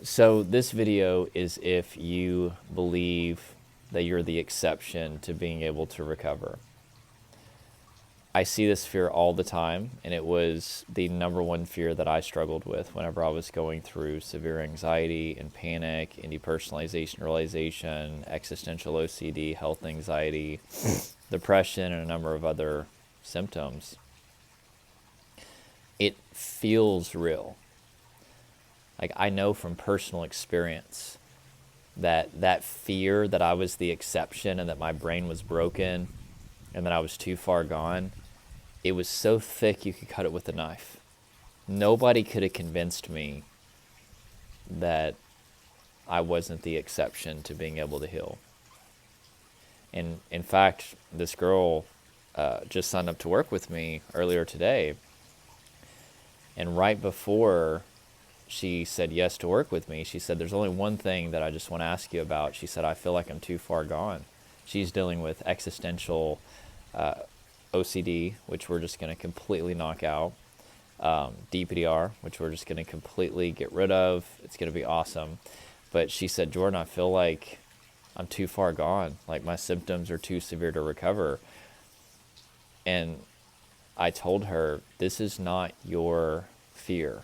So this video is if you believe that you're the exception to being able to recover. I see this fear all the time, and it was the number one fear that I struggled with whenever I was going through severe anxiety and panic and depersonalization, realization, existential OCD, health anxiety, depression, and a number of other symptoms. It feels real. Like, I know from personal experience that that fear that I was the exception and that my brain was broken and that I was too far gone, it was so thick you could cut it with a knife. Nobody could have convinced me that I wasn't the exception to being able to heal. And in fact, this girl just signed up to work with me earlier today. And right before she said yes to work with me, she said, there's only one thing that I just want to ask you about. She said, I feel like I'm too far gone. She's dealing with existential OCD, which we're just going to completely knock out. DPDR, which we're just going to completely get rid of. It's going to be awesome. But she said, Jordan, I feel like I'm too far gone. Like, my symptoms are too severe to recover. And I told her, this is not your fear.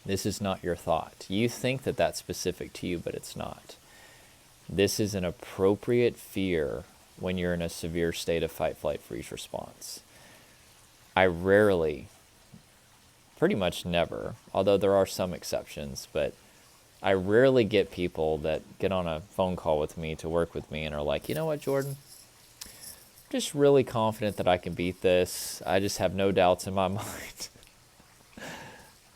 This is not your thought. You think that that's specific to you, but it's not. This is an appropriate fear when you're in a severe state of fight, flight, freeze response. I rarely, pretty much never, although there are some exceptions, but I rarely get people that get on a phone call with me to work with me and are like, you know what, Jordan? I'm just really confident that I can beat this. I just have no doubts in my mind.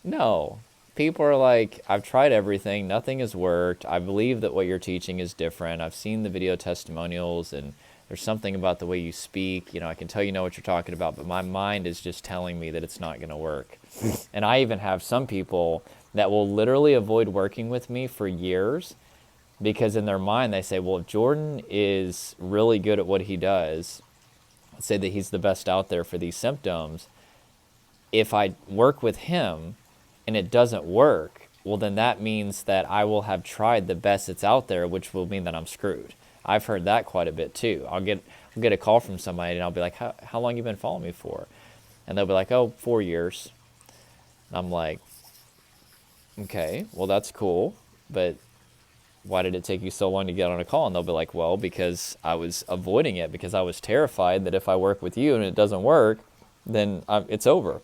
No. People are like, I've tried everything. Nothing has worked. I believe that what you're teaching is different. I've seen the video testimonials, and there's something about the way you speak. You know, I can tell you know what you're talking about, but my mind is just telling me that it's not going to work. And I even have some people that will literally avoid working with me for years because in their mind they say, well, if Jordan is really good at what he does, let's say that he's the best out there for these symptoms, if I work with him and it doesn't work, well, then that means that I will have tried the best that's out there, which will mean that I'm screwed. I've heard that quite a bit too. I'll get a call from somebody and I'll be like, how long you been following me for? And they'll be like, oh, 4 years. And I'm like, okay, well, that's cool, but why did it take you so long to get on a call? And they'll be like, well, because I was avoiding it, because I was terrified that if I work with you and it doesn't work, then it's over.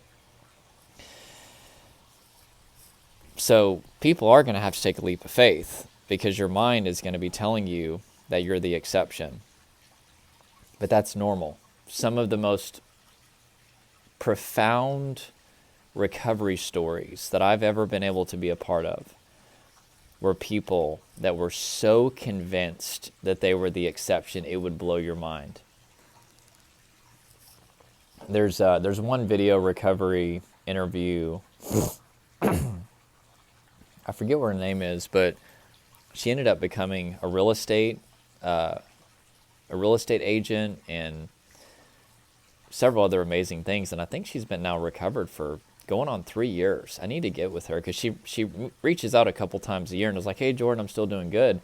So people are going to have to take a leap of faith because your mind is going to be telling you that you're the exception. But that's normal. Some of the most profound recovery stories that I've ever been able to be a part of were people that were so convinced that they were the exception, it would blow your mind. There's one video recovery interview. I forget what her name is, but she ended up becoming a real estate agent and several other amazing things. And I think she's been now recovered for going on 3 years. I need to get with her because she reaches out a couple times a year and is like, hey, Jordan, I'm still doing good.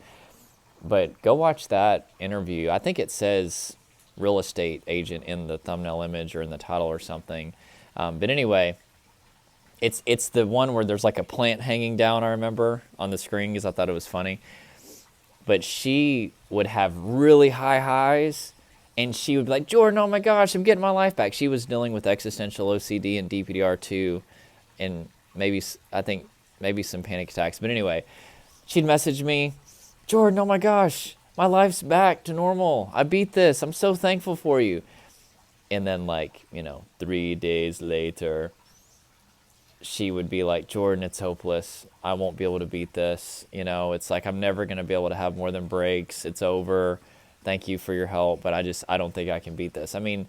But go watch that interview. I think it says real estate agent in the thumbnail image or in the title or something. But anyway, it's the one where there's like a plant hanging down, I remember, on the screen because I thought it was funny. But she would have really high highs, and she would be like, Jordan, oh my gosh, I'm getting my life back. She was dealing with existential OCD and DPDR too, and maybe some panic attacks. But anyway, she'd message me, Jordan, oh my gosh, my life's back to normal. I beat this. I'm so thankful for you. And then 3 days later, she would be like, Jordan, it's hopeless. I won't be able to beat this. It's like I'm never going to be able to have more than breaks. It's over. Thank you for your help, but I don't think I can beat this. I mean,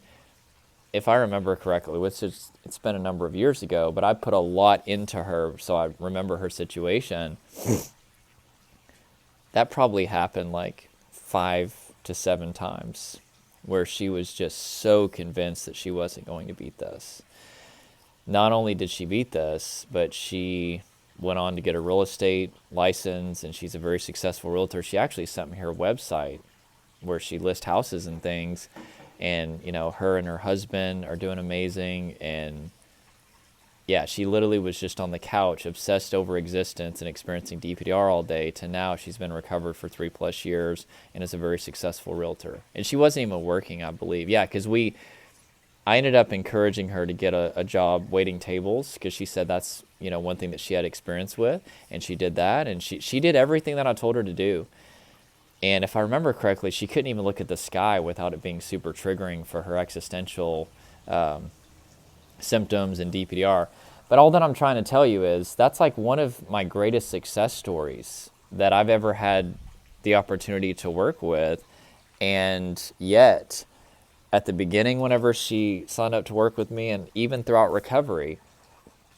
if I remember correctly, it's been a number of years ago, but I put a lot into her, so I remember her situation. That probably happened like 5 to 7 times where she was just so convinced that she wasn't going to beat this. Not only did she beat this, but she went on to get a real estate license, and she's a very successful realtor. She actually sent me her website where she lists houses and things, and her and her husband are doing amazing. And yeah, she literally was just on the couch, obsessed over existence and experiencing DPDR all day, to now she's been recovered for 3+ years and is a very successful realtor. And she wasn't even working, I believe. Yeah, because I ended up encouraging her to get a job waiting tables, because she said that's one thing that she had experience with, and she did that, and she did everything that I told her to do. And if I remember correctly, she couldn't even look at the sky without it being super triggering for her existential symptoms and DPDR. But all that I'm trying to tell you is that's like one of my greatest success stories that I've ever had the opportunity to work with. And yet, at the beginning, whenever she signed up to work with me, and even throughout recovery,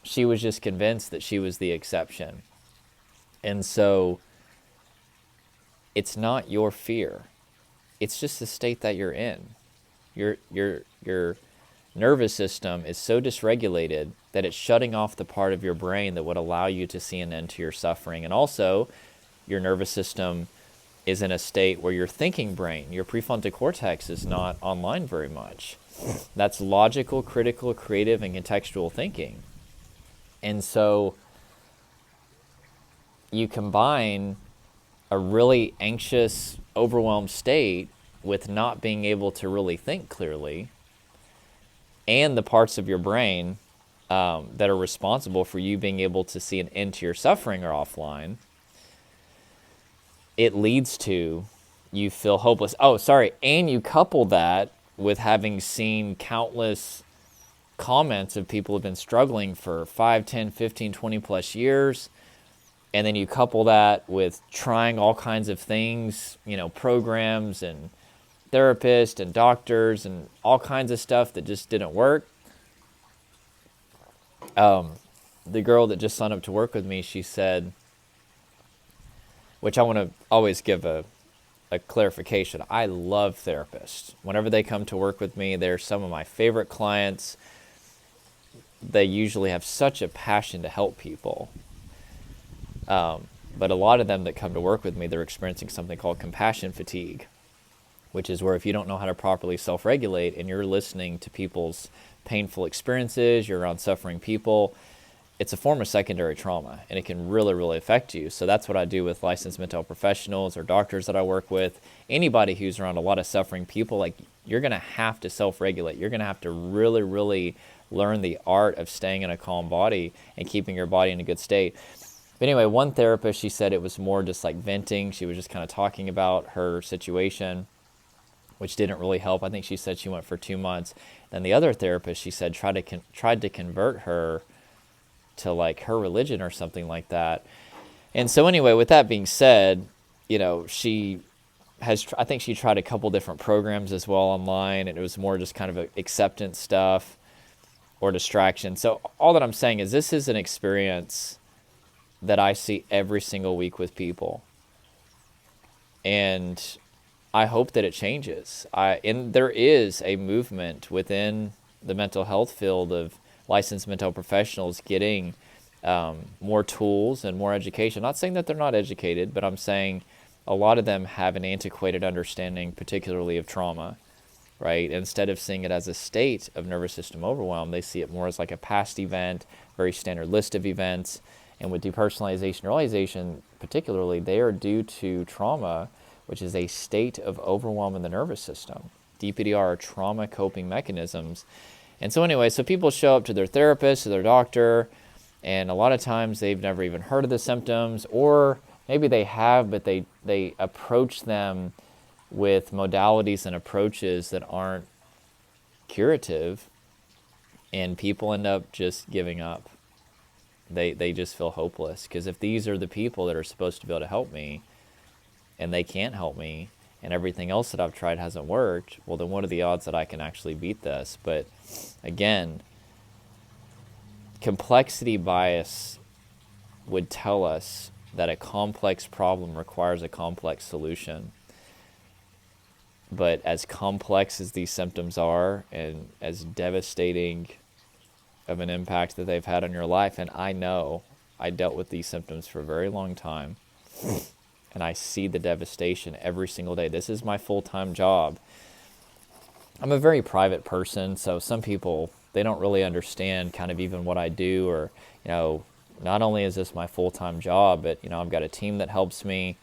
she was just convinced that she was the exception. And so it's not your fear. It's just the state that you're in. Your nervous system is so dysregulated that it's shutting off the part of your brain that would allow you to see an end to your suffering. And also, your nervous system is in a state where your thinking brain, your prefrontal cortex, is not online very much. That's logical, critical, creative, and contextual thinking. And so you combine a really anxious, overwhelmed state with not being able to really think clearly, and the parts of your brain that are responsible for you being able to see an end to your suffering are offline. It leads to you feel hopeless. And you couple that with having seen countless comments of people who have been struggling for 5, 10, 15, 20 plus years. And then you couple that with trying all kinds of things, programs and therapists and doctors and all kinds of stuff that just didn't work. The girl that just signed up to work with me, she said, which I want to always give a clarification. I love therapists. Whenever they come to work with me, they're some of my favorite clients. They usually have such a passion to help people. But a lot of them that come to work with me, they're experiencing something called compassion fatigue, which is where if you don't know how to properly self-regulate and you're listening to people's painful experiences, you're around suffering people, it's a form of secondary trauma, and it can really, really affect you. So that's what I do with licensed mental health professionals or doctors that I work with. Anybody who's around a lot of suffering people, like, you're going to have to self-regulate. You're going to have to really, really learn the art of staying in a calm body and keeping your body in a good state. But anyway, one therapist, she said it was more just like venting. She was just kind of talking about her situation, which didn't really help. I think she said she went for 2 months. Then the other therapist, she said, tried to convert her to like her religion or something like that. And so anyway, with that being said, she has, I think she tried a couple different programs as well online, and it was more just kind of acceptance stuff or distraction. So all that I'm saying is this is an experience that I see every single week with people. And I hope that it changes. And there is a movement within the mental health field of licensed mental health professionals getting more tools and more education. Not saying that they're not educated, but I'm saying a lot of them have an antiquated understanding, particularly of trauma, right? Instead of seeing it as a state of nervous system overwhelm, they see it more as like a past event, very standard list of events. And with depersonalization, neuralization particularly, they are due to trauma, which is a state of overwhelm in the nervous system. DPDR are trauma coping mechanisms. And so anyway, so people show up to their therapist or their doctor, and a lot of times they've never even heard of the symptoms, or maybe they have, but they approach them with modalities and approaches that aren't curative, and people end up just giving up. They just feel hopeless, because if these are the people that are supposed to be able to help me, and they can't help me, and everything else that I've tried hasn't worked, well, then what are the odds that I can actually beat this? But again, complexity bias would tell us that a complex problem requires a complex solution. But as complex as these symptoms are, and as devastating of an impact that they've had on your life, and I know I dealt with these symptoms for a very long time, and I see the devastation every single day. This is my full-time job. I'm a very private person, so some people, they don't really understand kind of even what I do, or, not only is this my full-time job, but, I've got a team that helps me,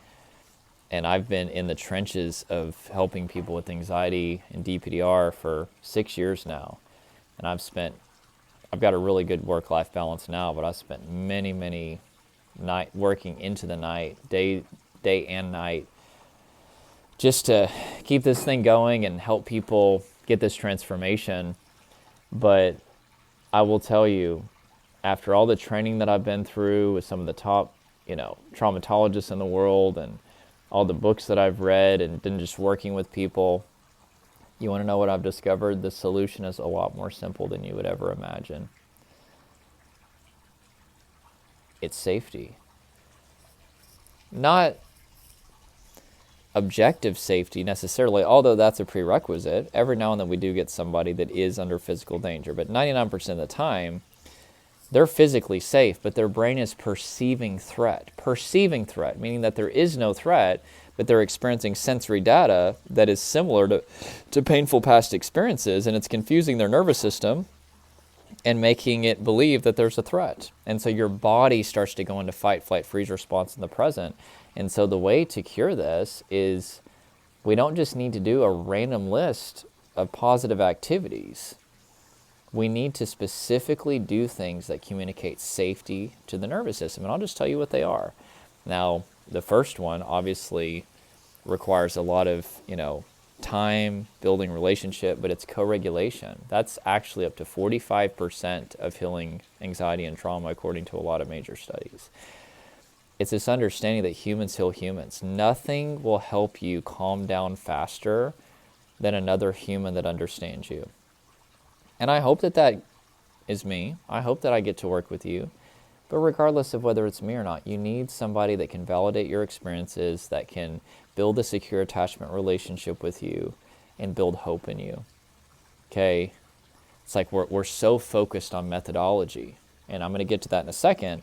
and I've been in the trenches of helping people with anxiety and DPDR for 6 years now. And I've got a really good work-life balance now, but I spent many night working into the night, day and night, just to keep this thing going and help people get this transformation. But I will tell you, after all the training that I've been through with some of the top, traumatologists in the world, and all the books that I've read, and then just working with people, you want to know what I've discovered? The solution is a lot more simple than you would ever imagine. It's safety. Not objective safety necessarily, although that's a prerequisite. Every now and then we do get somebody that is under physical danger, but 99% of the time, they're physically safe, but their brain is perceiving threat. Perceiving threat, meaning that there is no threat, but they're experiencing sensory data that is similar to painful past experiences, and it's confusing their nervous system and making it believe that there's a threat. And so your body starts to go into fight, flight, freeze response in the present. And so the way to cure this is we don't just need to do a random list of positive activities. We need to specifically do things that communicate safety to the nervous system. And I'll just tell you what they are. Now, the first one obviously requires a lot of, time, building relationship, but it's co-regulation. That's actually up to 45% of healing anxiety and trauma, according to a lot of major studies. It's this understanding that humans heal humans. Nothing will help you calm down faster than another human that understands you. And I hope that is me. I hope that I get to work with you. But regardless of whether it's me or not, you need somebody that can validate your experiences, that can build a secure attachment relationship with you, and build hope in you. Okay? It's like we're so focused on methodology. And I'm going to get to that in a second.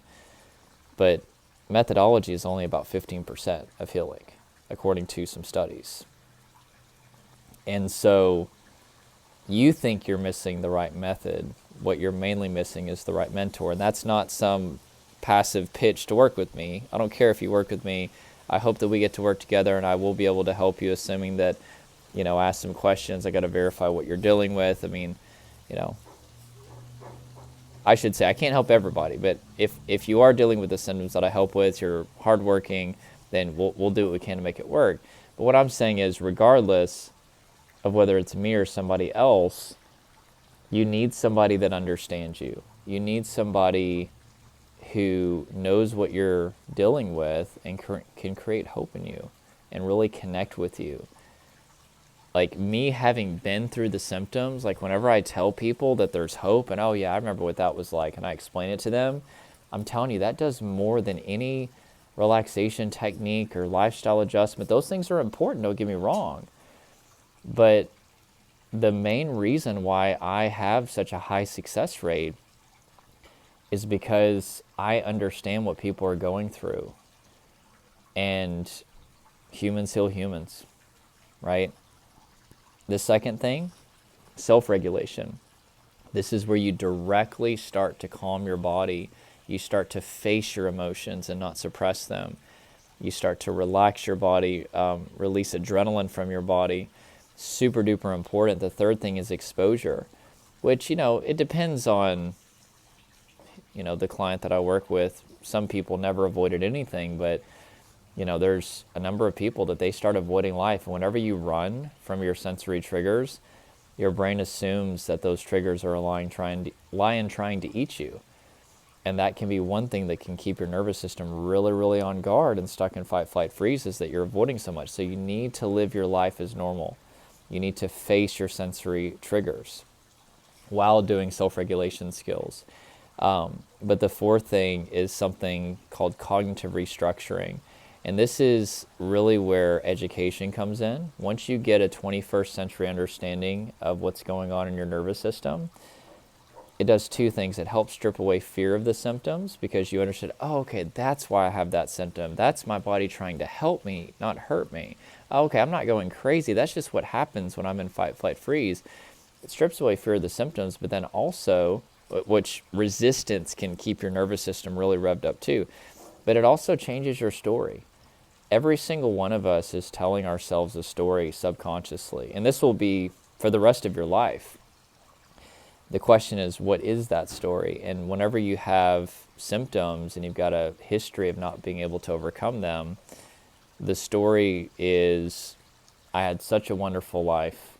But methodology is only about 15% of healing, according to some studies. And so you think you're missing the right method. What you're mainly missing is the right mentor. And that's not some passive pitch to work with me. I don't care if you work with me. I hope that we get to work together, and I will be able to help you, assuming that, ask some questions. I got to verify what you're dealing with. I mean, I should say I can't help everybody, but if you are dealing with the symptoms that I help with, you're hardworking, then we'll do what we can to make it work. But what I'm saying is, regardless of whether it's me or somebody else, you need somebody that understands you. You need somebody who knows what you're dealing with and can create hope in you and really connect with you. Like me having been through the symptoms, like whenever I tell people that there's hope and, oh yeah, I remember what that was like, and I explain it to them, I'm telling you, that does more than any relaxation technique or lifestyle adjustment. Those things are important, don't get me wrong. But the main reason why I have such a high success rate is because I understand what people are going through. And humans heal humans, right? The second thing, self-regulation. This is where you directly start to calm your body. You start to face your emotions and not suppress them. You start to relax your body, release adrenaline from your body. Super duper important. The third thing is exposure, which, it depends on, the client that I work with. Some people never avoided anything, but, there's a number of people that they start avoiding life. And whenever you run from your sensory triggers, your brain assumes that those triggers are a lion trying to eat you. And that can be one thing that can keep your nervous system really, really on guard and stuck in fight, flight, freeze, is that you're avoiding so much. So you need to live your life as normal. You need to face your sensory triggers while doing self-regulation skills. But the fourth thing is something called cognitive restructuring. And this is really where education comes in. Once you get a 21st century understanding of what's going on in your nervous system, it does two things. It helps strip away fear of the symptoms because you understand, oh, okay, that's why I have that symptom. That's my body trying to help me, not hurt me. Oh, okay, I'm not going crazy. That's just what happens when I'm in fight, flight, freeze. It strips away fear of the symptoms, but then also, which resistance can keep your nervous system really revved up too, but it also changes your story. Every single one of us is telling ourselves a story subconsciously, and this will be for the rest of your life. The question is, what is that story? And whenever you have symptoms and you've got a history of not being able to overcome them, the story is, I had such a wonderful life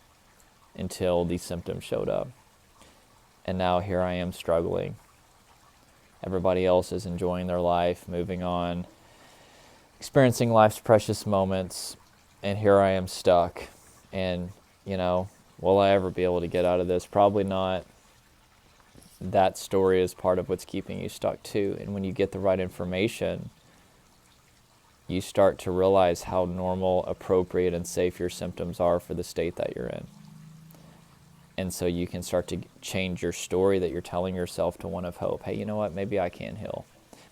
until these symptoms showed up. And now here I am struggling. Everybody else is enjoying their life, moving on, experiencing life's precious moments, and here I am stuck. And, will I ever be able to get out of this? Probably not. That story is part of what's keeping you stuck too. And when you get the right information, you start to realize how normal, appropriate, and safe your symptoms are for the state that you're in. And so you can start to change your story that you're telling yourself to one of hope. Hey, you know what? Maybe I can heal.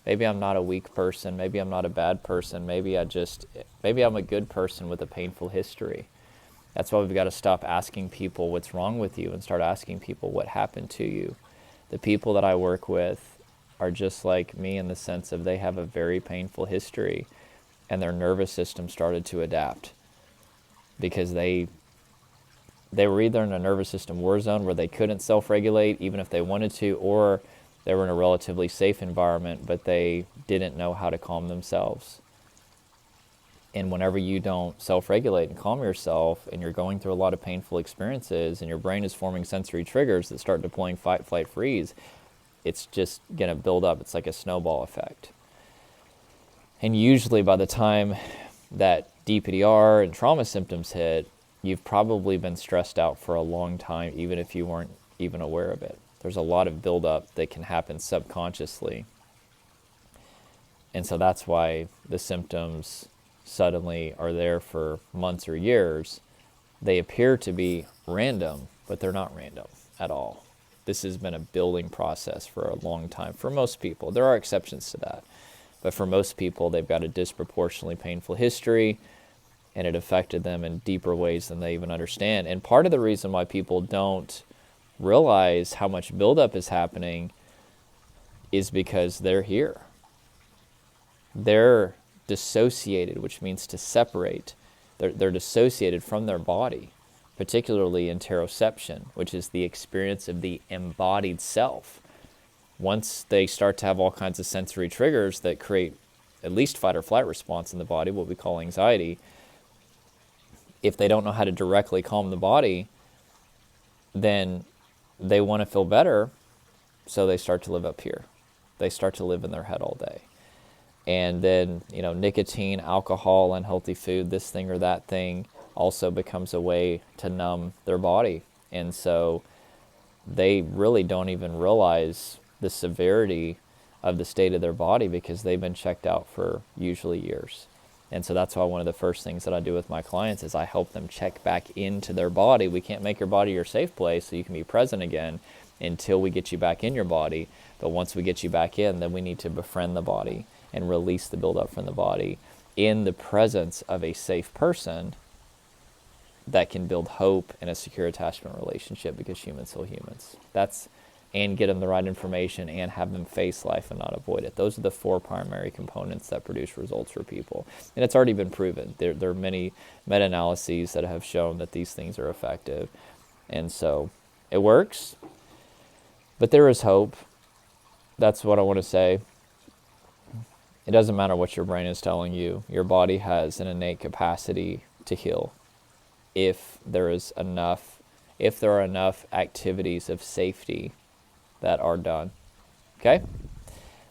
Maybe I'm not a weak person. Maybe I'm not a bad person. Maybe I'm a good person with a painful history. That's why we've got to stop asking people what's wrong with you and start asking people what happened to you. The people that I work with are just like me in the sense of they have a very painful history and their nervous system started to adapt because they were either in a nervous system war zone where they couldn't self-regulate even if they wanted to, or they were in a relatively safe environment, but they didn't know how to calm themselves. And whenever you don't self-regulate and calm yourself and you're going through a lot of painful experiences and your brain is forming sensory triggers that start deploying fight, flight, freeze, it's just going to build up. It's like a snowball effect. And usually by the time that DPDR and trauma symptoms hit, you've probably been stressed out for a long time, even if you weren't even aware of it. There's a lot of buildup that can happen subconsciously. And so that's why the symptoms suddenly are there for months or years. They appear to be random, but they're not random at all. This has been a building process for a long time for most people. There are exceptions to that. But for most people, they've got a disproportionately painful history, and it affected them in deeper ways than they even understand. And part of the reason why people don't realize how much buildup is happening is because they're here. They're dissociated, which means to separate. They're dissociated from their body, particularly interoception, which is the experience of the embodied self. Once they start to have all kinds of sensory triggers that create at least fight or flight response in the body, what we call anxiety, if they don't know how to directly calm the body, then they want to feel better, so they start to live up here. They start to live in their head all day. And then, nicotine, alcohol, unhealthy food, this thing or that thing also becomes a way to numb their body. And so they really don't even realize the severity of the state of their body because they've been checked out for usually years. And so that's why one of the first things that I do with my clients is I help them check back into their body. We can't make your body your safe place so you can be present again until we get you back in your body. But once we get you back in, then we need to befriend the body and release the buildup from the body in the presence of a safe person that can build hope and a secure attachment relationship, because humans still humans. And get them the right information and have them face life and not avoid it. Those are the four primary components that produce results for people. And it's already been proven. There are many meta-analyses that have shown that these things are effective. And so it works, but there is hope. That's what I want to say. It doesn't matter what your brain is telling you. Your body has an innate capacity to heal if there are enough activities of safety that are done. Okay?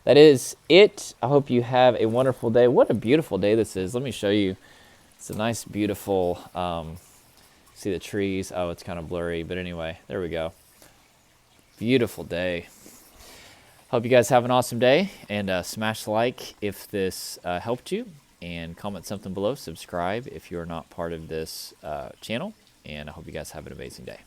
That is it. I hope you have a wonderful day. What a beautiful day this is. Let me show you. It's a nice, beautiful, see the trees. Oh, it's kind of blurry, but anyway, there we go. Beautiful day. Hope you guys have an awesome day, and smash like if this helped you, and comment something below. Subscribe if you're not part of this channel, and I hope you guys have an amazing day.